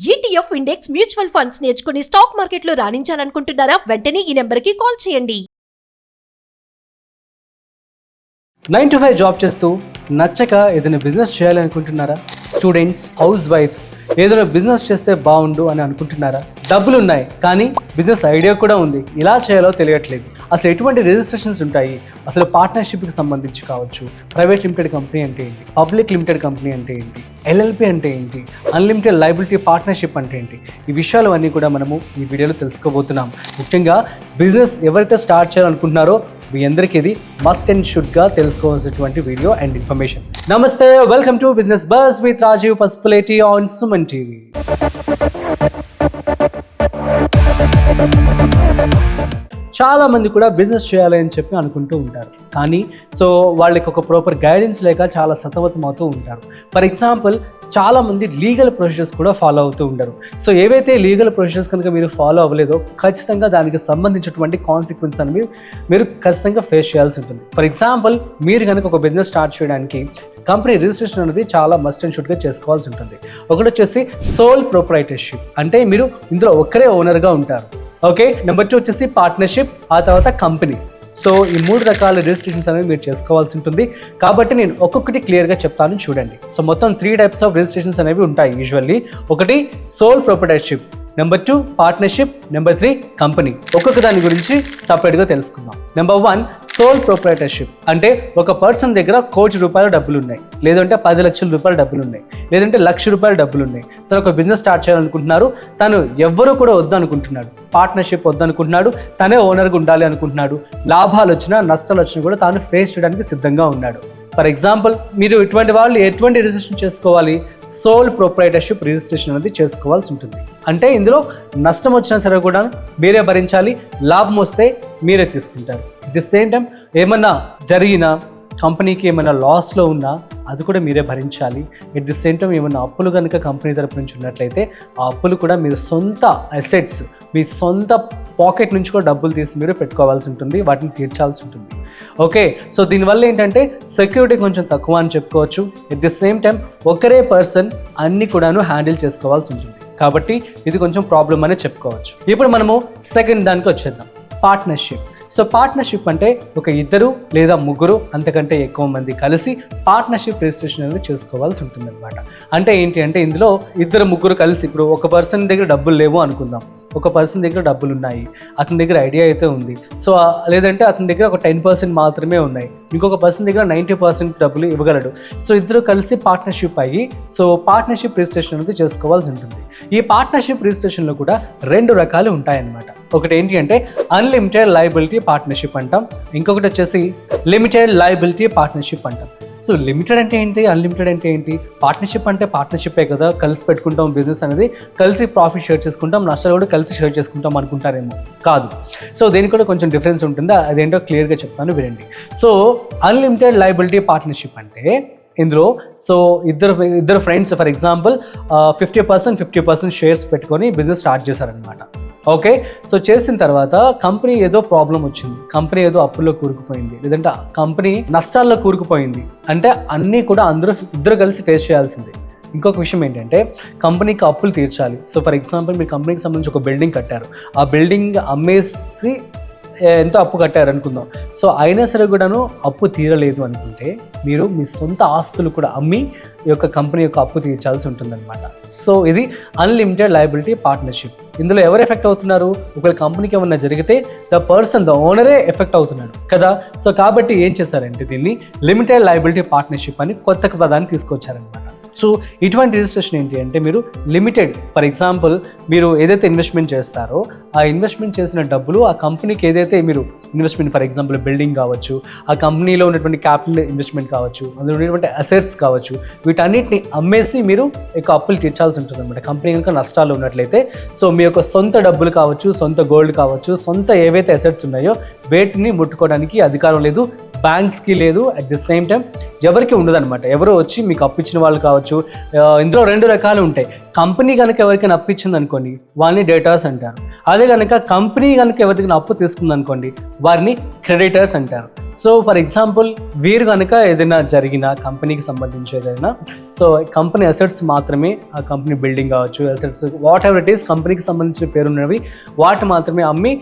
ETF index mutual funds నేర్చుకుని stock మార్కెట్లో రాణించాలనుకుంటున్నారా? వెంటనే ఈ నెంబర్కి కాల్ చేయండి. 9 to 5 జాబ్ చేస్తూ నచ్చక ఏదైనా బిజినెస్ చేయాలనుకుంటున్నారా? స్టూడెంట్స్, హౌస్ వైఫ్స్ ఏదైనా బిజినెస్ చేస్తే బాగుండు అని అనుకుంటున్నారా? డబ్బులు ఉన్నాయి కానీ బిజినెస్ ఐడియా కూడా ఉంది, ఇలా చేయాలో తెలియట్లేదు. అసలు ఎటువంటి రిజిస్ట్రేషన్స్ ఉంటాయి? అసలు పార్ట్నర్షిప్కి సంబంధించి కావచ్చు, ప్రైవేట్ లిమిటెడ్ కంపెనీ అంటే ఏంటి, పబ్లిక్ లిమిటెడ్ కంపెనీ అంటే ఏంటి, LLP అంటే ఏంటి, అన్లిమిటెడ్ లయబిలిటీ పార్ట్నర్షిప్ అంటే ఏంటి, ఈ విషయాలు అన్నీ కూడా మనము ఈ వీడియోలో తెలుసుకోబోతున్నాం. ముఖ్యంగా బిజినెస్ ఎవరైతే స్టార్ట్ చేయాలనుకుంటున్నారో మీ అందరికీ ఇది మస్ట్ అండ్ షుడ్గా తెలుసుకోవాల్సినటువంటి వీడియో అండ్ ఇన్ఫర్మేషన్. నమస్తే, welcome to business buzz with Rajiv Pasupuleti on Suman TV. చాలా మంది కూడా బిజినెస్ చేయాలి అని చెప్పి అనుకుంటూ ఉంటారు, కానీ సో వాళ్ళకి ఒక ప్రాపర్ గైడెన్స్ లేక చాలా సతమతం అవుతూ ఉంటారు. ఫర్ ఎగ్జాంపుల్, చాలా మంది లీగల్ ప్రొసీజర్స్ కూడా ఫాలో అవుతూ ఉంటారు. సో ఏవైతే లీగల్ ప్రొసీజర్స్ కనుక మీరు ఫాలో అవ్వలేదో ఖచ్చితంగా దానికి సంబంధించినటువంటి కాన్సిక్వెన్స్ అనేవి మీరు ఖచ్చితంగా ఫేస్ చేయాల్సి ఉంటుంది. ఫర్ ఎగ్జాంపుల్, మీరు కనుక ఒక బిజినెస్ స్టార్ట్ చేయడానికి కంపెనీ రిజిస్ట్రేషన్ అనేది చాలా మస్ట్ అండ్ షుడ్గా చేసుకోవాల్సి ఉంటుంది. ఒకటి వచ్చేసి సోల్ ప్రొప్రైటర్షిప్, అంటే మీరు ఇందులో ఒక్కరే ఓనర్గా ఉంటారు. ఓకే, నెంబర్ 2 వచ్చేసి పార్ట్నర్షిప్, ఆ తర్వాత కంపెనీ. సో ఈ 3 రకాల రిజిస్ట్రేషన్స్ అనేవి మీరు చేసుకోవాల్సి ఉంటుంది. కాబట్టి నేను ఒక్కొక్కటి క్లియర్గా చెప్తాను, చూడండి. సో మొత్తం 3 టైప్స్ ఆఫ్ రిజిస్ట్రేషన్స్ అనేవి ఉంటాయి యూజువల్లీ. ఒకటి sole proprietorship, number 2 partnership, number 3 company. ఒక్కొక్క దాని గురించి సపరేట్గా తెలుసుకుందాం. నెంబర్ 1 సోల్ ప్రొప్రైటర్షిప్, అంటే ఒక పర్సన్ దగ్గర ₹1,00,00,000 డబ్బులు ఉన్నాయి, లేదంటే ₹10,00,000 డబ్బులు ఉన్నాయి, లేదంటే ₹1,00,000 డబ్బులు ఉన్నాయి. తను ఒక బిజినెస్ స్టార్ట్ చేయాలనుకుంటున్నారు. తను ఎవ్వరూ కూడా వద్దు అనుకుంటున్నాడు, పార్ట్నర్షిప్ వద్దు అనుకుంటున్నాడు, తనే ఓనర్గా ఉండాలి అనుకుంటున్నాడు. లాభాలు వచ్చినా నష్టాలు వచ్చినా కూడా తాను ఫేస్ చేయడానికి సిద్ధంగా ఉన్నాడు. ఫర్ ఎగ్జాంపుల్, మీరు ఇటువంటి వాళ్ళు ఎటువంటి రిజిస్ట్రేషన్ చేసుకోవాలి? సోల్ ప్రొప్రైటర్షిప్ రిజిస్ట్రేషన్ అనేది చేసుకోవాల్సి ఉంటుంది. అంటే ఇందులో నష్టం వచ్చినా సరే కూడా మీరే భరించాలి, లాభం వస్తే మీరే తీసుకుంటారు. అట్ ది సేమ్ టైం ఏమన్నా జరిగినా, కంపెనీకి ఏమైనా లాస్లో ఉన్నా అది కూడా మీరే భరించాలి. ఎట్ ది సేమ్ టైం ఏమైనా అప్పులు కనుక కంపెనీ తరపు నుంచి ఉన్నట్లయితే ఆ అప్పులు కూడా మీరు సొంత అసెట్స్, మీ సొంత పాకెట్ నుంచి కూడా డబ్బులు తీసి మీరు పెట్టుకోవాల్సి ఉంటుంది, వాటిని తీర్చాల్సి ఉంటుంది. ఓకే, సో దీనివల్ల ఏంటంటే సెక్యూరిటీ కొంచెం తక్కువ అని చెప్పుకోవచ్చు. ఎట్ ది సేమ్ టైం ఒకరే పర్సన్ అన్ని కూడాను హ్యాండిల్ చేసుకోవాల్సి ఉంటుంది. కాబట్టి ఇది కొంచెం ప్రాబ్లం అనే చెప్పుకోవచ్చు. ఇప్పుడు మనము సెకండ్ దానికి వచ్చేద్దాం, పార్ట్నర్షిప్. సో పార్ట్నర్షిప్ అంటే ఒక 2 లేదా 3 అంతకంటే ఎక్కువ మంది కలిసి పార్ట్నర్షిప్ రిజిస్ట్రేషన్ అనేది చేసుకోవాల్సి ఉంటుంది అనమాట. అంటే ఏంటి అంటే ఇందులో 2-3 కలిసి, ఇప్పుడు ఒక పర్సన్ దగ్గర డబ్బులు లేవు అనుకుందాం, ఒక పర్సన్ దగ్గర డబ్బులు ఉన్నాయి, అతని దగ్గర ఐడియా అయితే ఉంది. సో లేదంటే అతని దగ్గర ఒక 10% మాత్రమే ఉన్నాయి, ఇంకొక పర్సన్ దగ్గర 90% డబ్బులు ఇవ్వగలడు. సో ఇద్దరు కలిసి పార్ట్నర్షిప్ అయ్యి సో పార్ట్నర్షిప్ రిజిస్ట్రేషన్ అనేది చేసుకోవాల్సి ఉంటుంది. ఈ పార్ట్నర్షిప్ రిజిస్ట్రేషన్లో కూడా 2 రకాలు ఉంటాయన్నమాట. ఒకటి ఏంటి అంటే అన్లిమిటెడ్ లయబిలిటీ పార్ట్నర్షిప్ అంటాం, ఇంకొకటి వచ్చేసి లిమిటెడ్ లయబిలిటీ పార్ట్నర్షిప్ అంటాం. సో లిమిటెడ్ అంటే ఏంటి, అన్లిమిటెడ్ అంటే ఏంటి? పార్ట్నర్షిప్ అంటే పార్ట్నర్షిప్పే కదా, కలిసి పెట్టుకుంటాం బిజినెస్ అనేది, కలిసి ప్రాఫిట్ షేర్ చేసుకుంటాం, నష్టాలు కూడా కలిసి షేర్ చేసుకుంటాం అనుకుంటారేమో, కాదు. సో దీనికి కూడా కొంచెం డిఫరెన్స్ ఉంటుంది, అదేంటో క్లియర్గా చెప్తాను, వినండి. సో అన్లిమిటెడ్ లయబిలిటీ పార్ట్నర్షిప్ అంటే ఇందులో సో ఇద్దరు ఫ్రెండ్స్ ఫర్ ఎగ్జాంపుల్ 50% షేర్స్ పెట్టుకొని బిజినెస్ స్టార్ట్ చేశారనమాట. ఓకే, సో చేసిన తర్వాత కంపెనీ ఏదో ప్రాబ్లం వచ్చింది, కంపెనీ ఏదో అప్పుల్లో కూరుకుపోయింది, లేదంటే కంపెనీ నష్టాల్లో కూరుకుపోయింది అంటే అన్నీ కూడా ఇద్దరు కలిసి ఫేస్ చేయాల్సిందే. ఇంకొక విషయం ఏంటంటే కంపెనీకి అప్పులు తీర్చాలి. సో ఫర్ ఎగ్జాంపుల్, మీరు కంపెనీకి సంబంధించి ఒక బిల్డింగ్ కట్టారు, ఆ బిల్డింగ్ అమ్మేసి ఎంతో అప్పు కట్టారు అనుకుందాం. సో అయినా సరే కూడాను అప్పు తీరలేదు అనుకుంటే మీరు మీ సొంత ఆస్తులు కూడా అమ్మి ఈ యొక్క కంపెనీ యొక్క అప్పు తీర్చాల్సి ఉంటుందన్నమాట. సో ఇది అన్లిమిటెడ్ లయబిలిటీ పార్ట్నర్షిప్. ఇందులో ఎవరు ఎఫెక్ట్ అవుతున్నారు? ఒకవేళ కంపెనీకి ఏమన్నా జరిగితే ద ఓనరే ఎఫెక్ట్ అవుతున్నాడు కదా. సో కాబట్టి ఏం చేశారంటే దీన్ని లిమిటెడ్ లయబిలిటీ పార్ట్నర్షిప్ అని కొత్త పదాన్ని తీసుకొచ్చారనమాట. సో ఇటువంటి రిజిస్ట్రేషన్ ఏంటి అంటే మీరు లిమిటెడ్, ఫర్ ఎగ్జాంపుల్ మీరు ఏదైతే ఇన్వెస్ట్మెంట్ చేస్తారో ఆ ఇన్వెస్ట్మెంట్ చేసిన డబ్బులు ఆ కంపెనీకి ఏదైతే మీరు ఇన్వెస్ట్మెంట్, ఫర్ ఎగ్జాంపుల్ బిల్డింగ్ కావచ్చు, ఆ కంపెనీలో ఉన్నటువంటి క్యాపిటల్ ఇన్వెస్ట్మెంట్ కావచ్చు, అందులో ఉన్నటువంటి అసెట్స్ కావచ్చు, వీటన్నిటిని అమ్మేసి మీరు యొక్క అప్పులు తీర్చాల్సి ఉంటుంది అనమాట. కంపెనీ కనుక నష్టాలు ఉన్నట్లయితే సో మీ యొక్క సొంత డబ్బులు కావచ్చు, సొంత గోల్డ్ కావచ్చు, సొంత ఏవైతే అసెట్స్ ఉన్నాయో వేటిని ముట్టుకోవడానికి అధికారం లేదు, బ్యాంక్స్కి లేదు, అట్ ది సేమ్ టైం ఎవరికి ఉండదు అనమాట. ఎవరో వచ్చి మీకు అప్పు ఇచ్చిన వాళ్ళు కావచ్చు. ఇందులో 2 రకాలు ఉంటాయి, కంపెనీ కనుక ఎవరికైనా అప్పు ఇచ్చింది అనుకోండి వాళ్ళని డేటార్స్ అంటారు. అదే కనుక కంపెనీ కనుక ఎవరికైనా అప్పు తీసుకుంది అనుకోండి వారిని క్రెడిటర్స్ అంటారు. సో ఫర్ ఎగ్జాంపుల్ వీరు కనుక ఏదైనా జరిగిన కంపెనీకి సంబంధించి ఏదైనా సో కంపెనీ అసెట్స్ మాత్రమే, ఆ కంపెనీ బిల్డింగ్ కావచ్చు, assets what ever it is కంపెనీకి సంబంధించిన పేరున్నవి వాటి మాత్రమే అమ్మి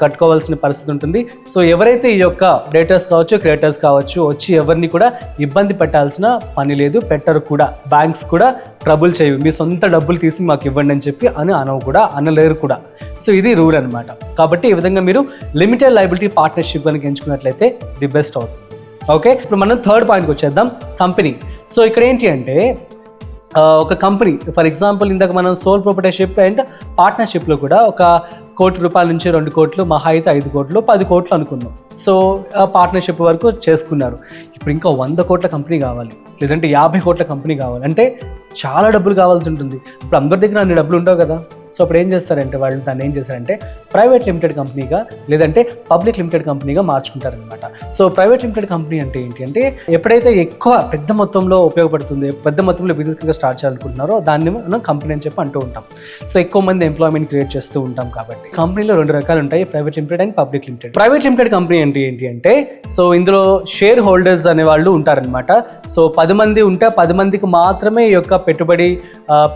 కట్టుకోవాల్సిన పరిస్థితి ఉంటుంది. సో ఎవరైతే ఈ యొక్క డేటర్స్ కావచ్చు, క్రెడిటర్స్ కావచ్చు వచ్చి ఎవరిని కూడా ఇబ్బంది పెట్టాల్సిన పని లేదు, పెట్టరు కూడా. బ్యాంక్స్ కూడా ట్రబుల్ చేయవు, మీ సొంత డబ్బులు తీసి మాకు ఇవ్వండి అని చెప్పి అనవు కూడా, అనలేరు కూడా. సో ఇది రూల్ అనమాట. కాబట్టి ఈ విధంగా మీరు లిమిటెడ్ లయబిలిటీ పార్ట్నర్షిప్ కనుక ఎంచుకున్నట్లయితే ది బెస్ట్ అవుతుంది. ఓకే, ఇప్పుడు మనం థర్డ్ పాయింట్కి వచ్చేద్దాం, కంపెనీ. సో ఇక్కడ ఏంటి అంటే ఒక కంపెనీ ఫర్ ఎగ్జాంపుల్ ఇందాక మనం సోల్ ప్రొప్రైటర్షిప్ అండ్ పార్ట్నర్షిప్లో కూడా ఒక ₹1 కోటి నుంచి 2 కోట్లు, మహా అయితే 5 కోట్లు 10 కోట్లు అనుకున్నాం. సో పార్ట్నర్షిప్ వరకు చేసుకున్నారు. ఇప్పుడు ఇంకా 100 కోట్ల కంపెనీ కావాలి, లేదంటే 50 కోట్ల కంపెనీ కావాలి అంటే చాలా డబ్బులు కావాల్సి ఉంటుంది. ఇప్పుడు అందరి దగ్గర అన్ని డబ్బులు ఉండవు కదా. సో అప్పుడు ఏం చేస్తారంటే వాళ్ళు దాన్ని ఏం చేస్తారంటే ప్రైవేట్ లిమిటెడ్ కంపెనీగా లేదంటే పబ్లిక్ లిమిటెడ్ కంపెనీగా మార్చుకుంటారనమాట. సో ప్రైవేట్ లిమిటెడ్ కంపెనీ అంటే ఏంటి అంటే ఎప్పుడైతే ఎక్కువ పెద్ద మొత్తంలో ఉపయోగపడుతుంది, పెద్ద మొత్తంలో బిజినెస్ స్టార్ట్ చేయాలనుకుంటున్నారో దాన్ని మనం కంపెనీ అని చెప్పి అంటూ ఉంటాం. సో ఎక్కువ మంది ఎంప్లాయ్మెంట్ క్రియేట్ చేస్తూ ఉంటాం కాబట్టి కంపెనీలో 2 రకాలు ఉంటాయి, private limited and public limited. Private limited company అంటే ఏంటి అంటే సో ఇందులో షేర్ హోల్డర్స్ అనే వాళ్ళు ఉంటారనమాట. సో 10 మంది ఉంటే 10 మందికి మాత్రమే ఈ యొక్క పెట్టుబడి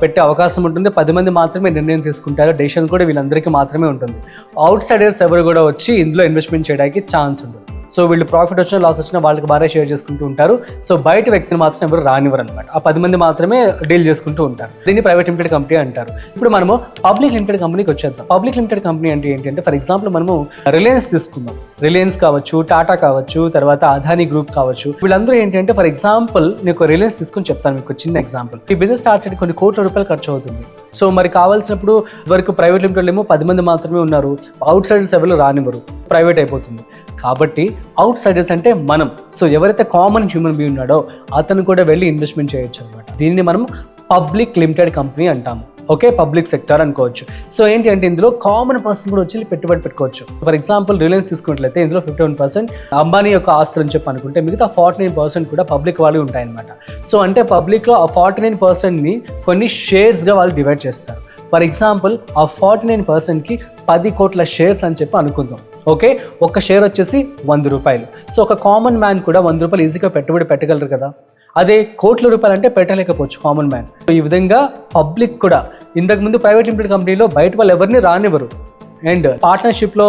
పెట్టే అవకాశం ఉంటుంది, 10 మంది మాత్రమే నిర్ణయం తీసుకుంటారు, డెసిషన్ కూడా వీళ్ళందరికీ మాత్రమే ఉంటుంది. అవుట్ సైడర్స్ ఎవరు కూడా వచ్చి ఇందులో ఇన్వెస్ట్మెంట్ చేయడానికి ఛాన్స్ ఉంటుంది. సో వీళ్ళు ప్రాఫిట్ వచ్చినా లాస్ వచ్చినా వాళ్ళకి బాగా షేర్ చేసుకుంటూ ఉంటారు. సో బయట వ్యక్తిని మాత్రం ఎవరు రానివ్వరు అనమాట, ఆ 10 మంది మాత్రమే డీల్ చేసుకుంటూ ఉంటారు. దీన్ని ప్రైవేట్ లిమిటెడ్ కంపెనీ అంటారు. ఇప్పుడు మనము పబ్లిక్ లిమిటెడ్ కంపెనీకి వచ్చేద్దాం. పబ్లిక్ లిమిటెడ్ కంపెనీ అంటే ఏంటంటే ఫర్ ఎగ్జాంపుల్ మనము రిలయన్స్ తీసుకుందాం, రిలయన్స్ కావచ్చు, టాటా కావచ్చు, తర్వాత అదానీ గ్రూప్ కావచ్చు. వీళ్ళందరూ ఏంటంటే ఫర్ ఎగ్జాంపుల్ నీకు రిలయన్స్ తీసుకుని చెప్తాను, మీకు చిన్న ఎగ్జాంపుల్. ఈ బిజినెస్ స్టార్ట్ చేయడానికి కొన్ని కోట్ల రూపాయలు ఖర్చు అవుతుంది. సో మరి కావాల్సినప్పుడు వరకు ప్రైవేట్ లిమిటెడ్ ఏమో 10 మంది మాత్రమే ఉన్నారు, అవుట్ సైడర్స్ ఎవరు రానివ్వరు, ప్రైవేట్ అయిపోతుంది. కాబట్టి అవుట్ సైడర్స్ అంటే మనం, సో ఎవరైతే కామన్ హ్యూమన్ బీయింగ్ ఉన్నాడో అతను కూడా వెళ్ళి ఇన్వెస్ట్మెంట్ చేయొచ్చు అనమాట. దీన్ని మనం పబ్లిక్ లిమిటెడ్ కంపెనీ అంటాము. ఓకే, పబ్లిక్ సెక్టర్ అనుకోవచ్చు. సో ఏంటి అంటే ఇందులో కామన్ పర్సన్ కూడా వచ్చి పెట్టుబడి పెట్టుకోవచ్చు. ఫర్ ఎగ్జాంపుల్ రిలయన్స్ తీసుకున్నట్లయితే ఇందులో 51% అంబానీ యొక్క ఆస్తులు అని చెప్పి అనుకుంటే మిగతా 49% కూడా పబ్లిక్ వాళ్ళు ఉంటాయన్నమాట. సో అంటే పబ్లిక్లో ఆ 49%ని కొన్ని షేర్స్గా వాళ్ళు డివైడ్ చేస్తారు. ఫర్ ఎగ్జాంపుల్ ఆ 49%కి 10 కోట్ల షేర్స్ అని చెప్పి అనుకుందాం. ఓకే, ఒక షేర్ వచ్చేసి ₹100. సో ఒక కామన్ మ్యాన్ కూడా ₹100 ఈజీగా పెట్టుబడి పెట్టగలరు కదా. అదే కోట్ల రూపాయలు అంటే పెట్టలేకపోవచ్చు కామన్ మ్యాన్. సో ఈ విధంగా పబ్లిక్ కూడా ఇంతకుముందు ప్రైవేట్ లిమిటెడ్ కంపెనీలో బయట వాళ్ళు ఎవరిని రానివ్వరు. అండ్ పార్ట్నర్షిప్లో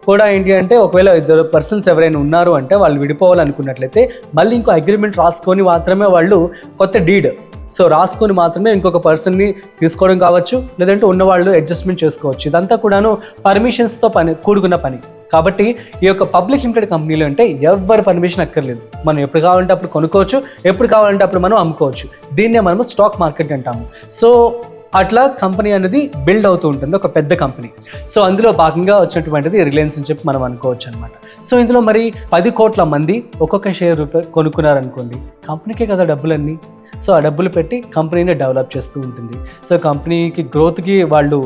కూడా ఏంటి అంటే ఒకవేళ 2 పర్సన్స్ ఎవరైనా ఉన్నారు అంటే వాళ్ళు విడిపోవాలనుకున్నట్లయితే మళ్ళీ ఇంకో అగ్రిమెంట్ రాసుకొని మాత్రమే వాళ్ళు కొత్త డీడ్ సో రాసుకొని మాత్రమే ఇంకొక పర్సన్ని తీసుకోవడం కావచ్చు, లేదంటే ఉన్నవాళ్ళు అడ్జస్ట్మెంట్ చేసుకోవచ్చు. ఇదంతా కూడాను పర్మిషన్స్తో కూడుకున్న పని. కాబట్టి ఈ యొక్క పబ్లిక్ లిమిటెడ్ కంపెనీలో అంటే ఎవరి పర్మిషన్ అక్కర్లేదు, మనం ఎప్పుడు కావాలంటే అప్పుడు కొనుక్కోవచ్చు, ఎప్పుడు కావాలంటే అప్పుడు మనం అమ్ముకోవచ్చు. దీన్నే మనము స్టాక్ మార్కెట్ అంటాము. సో అట్లా కంపెనీ అనేది బిల్డ్ అవుతూ ఉంటుంది, ఒక పెద్ద కంపెనీ. సో అందులో భాగంగా వచ్చినటువంటిది రిలయన్స్ అని చెప్పి మనం అనుకోవచ్చు అనమాట. సో ఇందులో మరి 10 కోట్ల మంది ఒక్కొక్క షేర్ కొనుక్కున్నారనుకోండి, కంపెనీకే కదా డబ్బులన్నీ. సో ఆ డబ్బులు పెట్టి కంపెనీని డెవలప్ చేస్తూ ఉంటుంది. సో కంపెనీకి గ్రోత్కి వాళ్ళు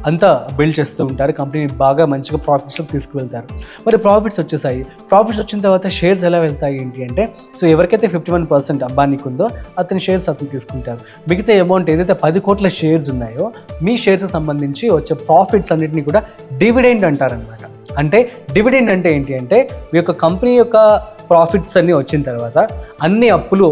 అంతా బిల్డ్ చేస్తూ ఉంటారు, కంపెనీని బాగా మంచిగా ప్రాఫిట్స్లోకి తీసుకువెళ్తారు. మరి ప్రాఫిట్స్ వచ్చేసాయి, ప్రాఫిట్స్ వచ్చిన తర్వాత షేర్స్ ఎలా వెళ్తాయి ఏంటి అంటే సో ఎవరికైతే 51% అంబానీకి ఉందో అతని షేర్స్ అతను తీసుకుంటారు. మిగతా అమౌంట్ ఏదైతే 10 కోట్ల షేర్స్ ఉన్నాయో మీ షేర్స్ సంబంధించి వచ్చే ప్రాఫిట్స్ అన్నిటిని కూడా డివిడెండ్ అంటారనమాట. అంటే డివిడెండ్ అంటే ఏంటి అంటే మీ యొక్క కంపెనీ యొక్క ప్రాఫిట్స్ అన్నీ వచ్చిన తర్వాత అన్ని అప్పులు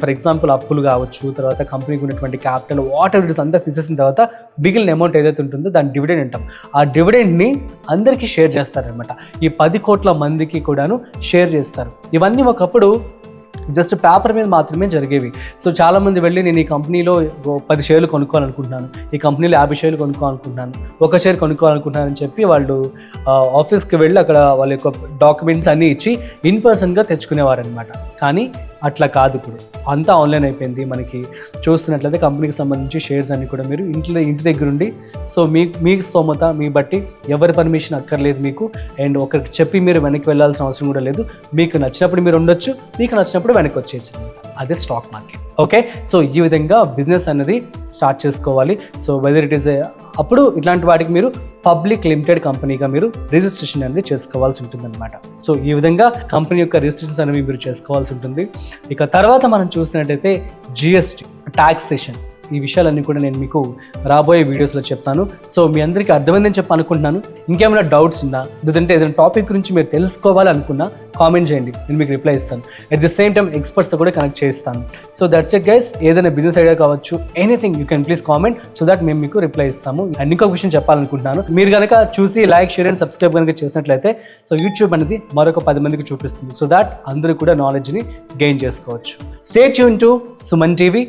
ఫర్ ఎగ్జాంపుల్ అప్పులు కావచ్చు, తర్వాత కంపెనీకి ఉన్నటువంటి క్యాపిటల్ వాట్ ఎవర్ ఇట్స్ అంతా తీసేసిన తర్వాత మిగిలిన అమౌంట్ ఏదైతే ఉంటుందో దాన్ని డివిడెండ్ అంటాం. ఆ డివిడెండ్ని అందరికీ షేర్ చేస్తారనమాట. ఈ 10 కోట్ల మందికి కూడాను షేర్ చేస్తారు. ఇవన్నీ ఒకప్పుడు జస్ట్ పేపర్ మీద మాత్రమే జరిగేవి. సో చాలామంది వెళ్ళి నేను ఈ కంపెనీలో 10 షేర్లు కొనుక్కోవాలనుకుంటున్నాను, ఈ కంపెనీలో 50 షేర్లు కొనుక్కోవాలనుకుంటున్నాను, 1 షేర్ కొనుక్కోవాలనుకుంటున్నాను అని చెప్పి వాళ్ళు ఆఫీస్కి వెళ్ళి అక్కడ వాళ్ళ యొక్క డాక్యుమెంట్స్ అన్నీ ఇచ్చి ఇన్ పర్సన్గా తెచ్చుకునేవారు అనమాట. కానీ అట్లా కాదు, ఇప్పుడు అంతా ఆన్లైన్ అయిపోయింది. మనకి చూస్తున్నట్లయితే కంపెనీకి సంబంధించి షేర్స్ అన్ని కూడా మీరు ఇంటి దగ్గర ఉండి సో మీకు స్తోమత మీ బట్టి ఎవరి పర్మిషన్ అక్కర్లేదు మీకు. అండ్ ఒకరికి చెప్పి మీరు వెనక్కి వెళ్ళాల్సిన అవసరం కూడా లేదు. మీకు నచ్చినప్పుడు మీరు ఉండొచ్చు, మీకు నచ్చినప్పుడు వెనక్కి వచ్చేయచ్చు అనమాట. అదే స్టాక్ మార్కెట్. ఓకే, సో ఈ విధంగా బిజినెస్ అనేది స్టార్ట్ చేసుకోవాలి. సో వెదర్ ఇట్ ఈస్ అప్పుడు ఇట్లాంటి వాటికి మీరు పబ్లిక్ లిమిటెడ్ కంపెనీగా మీరు రిజిస్ట్రేషన్ అనేది చేసుకోవాల్సి ఉంటుంది అనమాట. సో ఈ విధంగా కంపెనీ యొక్క రిజిస్ట్రేషన్స్ అనేవి మీరు చేసుకోవాల్సి ఉంటుంది. ఇక తర్వాత మనం చూసినట్టయితే జిఎస్టీ, టాక్సేషన్. ఈ విషయాలన్నీ కూడా నేను మీకు రాబోయే వీడియోస్లో చెప్తాను. సో మీ అందరికీ అర్థమైందని చెప్పి అనుకుంటున్నాను. ఇంకేమైనా డౌట్స్ ఉన్నా లేదంటే ఏదైనా టాపిక్ గురించి మీరు తెలుసుకోవాలి అనుకున్నా కామెంట్ చేయండి, నేను మీకు రిప్లై ఇస్తాను. అట్ ది సేమ్ టైం ఎక్స్పర్ట్స్తో కూడా కనెక్ట్ చేస్తాను. So that's it guys. ఏదైనా బిజినెస్ ఐడియా కావచ్చు, anything you can please comment so that మేము మీకు రిప్లై ఇస్తాము. అండ్ ఇంకొక విషయం చెప్పాలనుకుంటున్నాను, మీరు కనుక చూసి లైక్, షేర్ అండ్ సబ్స్క్రైబ్ కనుక చేసినట్లయితే సో యూట్యూబ్ అనేది మరొక 10 మందికి చూపిస్తుంది. సో దట్ అందరూ కూడా నాలెడ్జ్ని గెయిన్ చేసుకోవచ్చు. Stay tune to Suman TV.